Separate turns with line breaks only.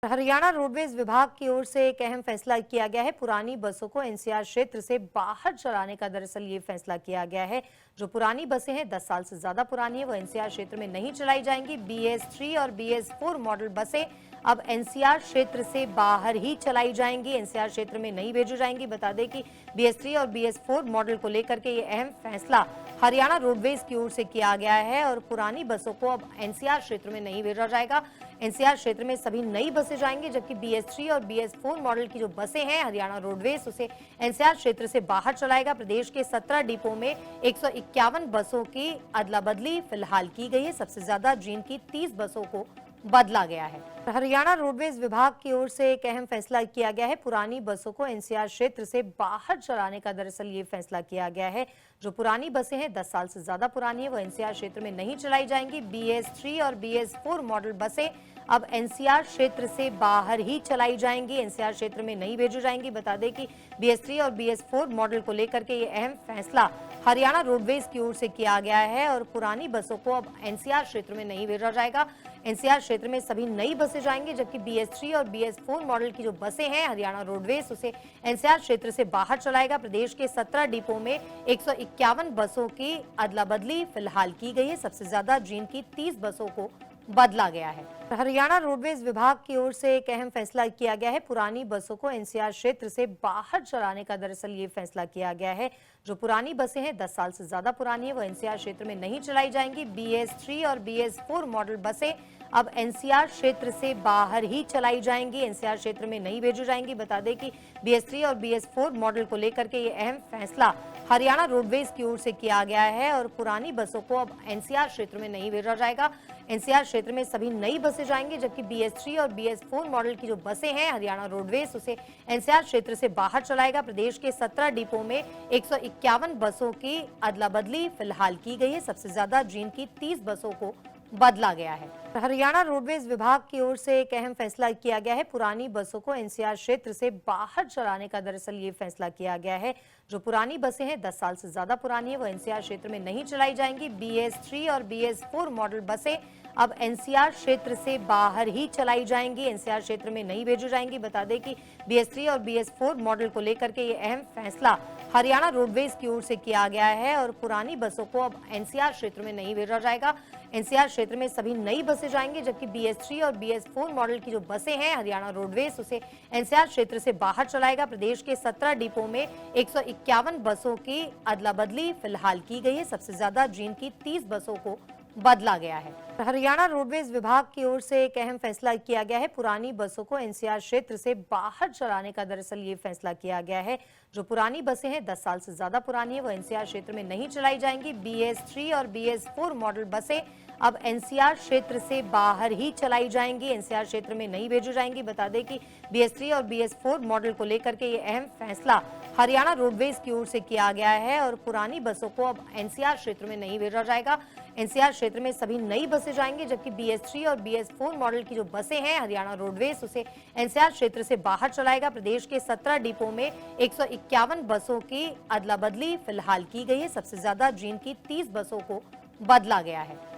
Haryana roadways विभाग की ओर से एक अहम फैसला किया गया है। पुरानी बसों को एनसीआर क्षेत्र से बाहर चलाने का दरअसल ये फैसला किया गया है। जो पुरानी बसें हैं 10 साल से ज्यादा पुरानी है वो एनसीआर क्षेत्र में नहीं चलाई जाएंगी। BS3 और BS4 मॉडल बसें अब एनसीआर क्षेत्र से बाहर ही चलाई जाएंगी, एनसीआर क्षेत्र में नहीं भेजी जाएंगी। बता दें कि BS3 और BS4 मॉडल को लेकर के ये अहम फैसला हरियाणा रोडवेज की ओर से किया गया है और पुरानी बसों को अब एनसीआर क्षेत्र में नहीं भेजा जाएगा। एनसीआर क्षेत्र में सभी नई बसें जाएंगी, जबकि BS3 और BS4 मॉडल की जो बसें हैं हरियाणा रोडवेज उसे एनसीआर क्षेत्र से बाहर चलाएगा। प्रदेश के 17 डिपो में 151 बसों की अदला बदली फिलहाल की गई है। सबसे ज्यादा जींद की 30 बसों को बदला गया है। हरियाणा रोडवेज विभाग की ओर से एक अहम फैसला किया गया है। पुरानी बसों को एनसीआर क्षेत्र से बाहर चलाने का दरअसल ये फैसला किया गया है। जो पुरानी बसें हैं 10 साल से ज्यादा पुरानी है वो एनसीआर क्षेत्र में नहीं चलाई जाएंगी। BS3 और BS4 मॉडल बसें अब एनसीआर क्षेत्र से बाहर ही चलाई जाएंगी, एनसीआर क्षेत्र में नहीं भेजी जाएंगी। बता दें कि BS3 और BS4 मॉडल को लेकर के ये अहम फैसला हरियाणा रोडवेज की ओर से किया गया है और पुरानी बसों को अब एनसीआर क्षेत्र में नहीं भेजा जाएगा। एनसीआर क्षेत्र में सभी नई बसें जाएंगी, जबकि BS3 और BS4 मॉडल की जो बसें हैं हरियाणा रोडवेज उसे एनसीआर क्षेत्र से बाहर चलाएगा। प्रदेश के 17 डिपो में 151 बसों की अदला बदली फिलहाल की गई है। सबसे ज्यादा जींद की 30 बसों को बदला गया है। हरियाणा रोडवेज विभाग की ओर से एक अहम फैसला किया गया है। पुरानी बसों को एनसीआर क्षेत्र से बाहर चलाने का दरअसल ये फैसला किया गया है। जो पुरानी बसें हैं 10 साल से ज्यादा पुरानी है वो एनसीआर क्षेत्र में नहीं चलाई जाएंगी। BS3 और BS4 मॉडल बसें अब एनसीआर क्षेत्र से बाहर ही चलाई जाएंगी, एनसीआर क्षेत्र में नहीं भेजी जाएंगी। बता दें कि BS3 और BS4 मॉडल को लेकर के ये अहम फैसला हरियाणा रोडवेज की ओर से किया गया है और पुरानी बसों को अब एनसीआर क्षेत्र में नहीं भेजा जाएगा। एनसीआर क्षेत्र में सभी नई बसें जाएंगी, जबकि BS3 और BS4 मॉडल की जो बसें हैं हरियाणा रोडवेज उसे एनसीआर क्षेत्र से बाहर चलाएगा। प्रदेश के 17 डिपो में 151 बसों की अदला बदली फिलहाल की गई है। सबसे ज्यादा जींद की 30 बसों को बदला गया है। हरियाणा रोडवेज विभाग की ओर से एक अहम फैसला किया गया है। पुरानी बसों को एनसीआर क्षेत्र से बाहर चलाने का दरअसल ये फैसला किया गया है। जो पुरानी बसें हैं 10 साल से ज्यादा पुरानी है वो एनसीआर क्षेत्र में नहीं चलाई जाएंगी। BS3 और BS4 मॉडल बसें अब एनसीआर क्षेत्र से बाहर ही चलाई जाएंगी, एनसीआर क्षेत्र में नहीं भेजी जाएंगी। बता दें कि BS3 और BS4 मॉडल को लेकर के ये अहम फैसला हरियाणा रोडवेज की ओर से किया गया है और पुरानी बसों को अब एनसीआर क्षेत्र में नहीं भेजा जाएगा। एनसीआर क्षेत्र में सभी नई बसें जाएंगी, जबकि BS3 और BS4 मॉडल की जो बसें हैं हरियाणा रोडवेज उसे एनसीआर क्षेत्र से बाहर चलाएगा। प्रदेश के 17 डिपो में 151 बसों की अदला बदली फिलहाल की गई है। सबसे ज्यादा जींद की 30 बसों को बदला गया है। हरियाणा रोडवेज विभाग की ओर से एक अहम फैसला किया गया है। पुरानी बसों को एनसीआर क्षेत्र से बाहर चलाने का दरअसल ये फैसला किया गया है। जो पुरानी बसें हैं 10 साल से ज्यादा पुरानी है वो एनसीआर क्षेत्र में नहीं चलाई जाएंगी। BS3 और BS4 मॉडल बसें अब एनसीआर क्षेत्र से बाहर ही चलाई जाएंगी, एनसीआर क्षेत्र में नहीं भेजी जाएंगी। बता दें कि BS3 और BS4 मॉडल को लेकर के ये अहम फैसला हरियाणा रोडवेज की ओर से किया गया है और पुरानी बसों को अब एनसीआर क्षेत्र में नहीं भेजा जाएगा। एनसीआर क्षेत्र में सभी नई बसें जाएंगी, जबकि BS3 और BS4 मॉडल की जो बसें हैं हरियाणा रोडवेज उसे एनसीआर क्षेत्र से बाहर चलाएगा। प्रदेश के 17 डिपो में 151 बसों की अदला बदली फिलहाल की गई है। सबसे ज्यादा जींद की 30 बसों को बदला गया है।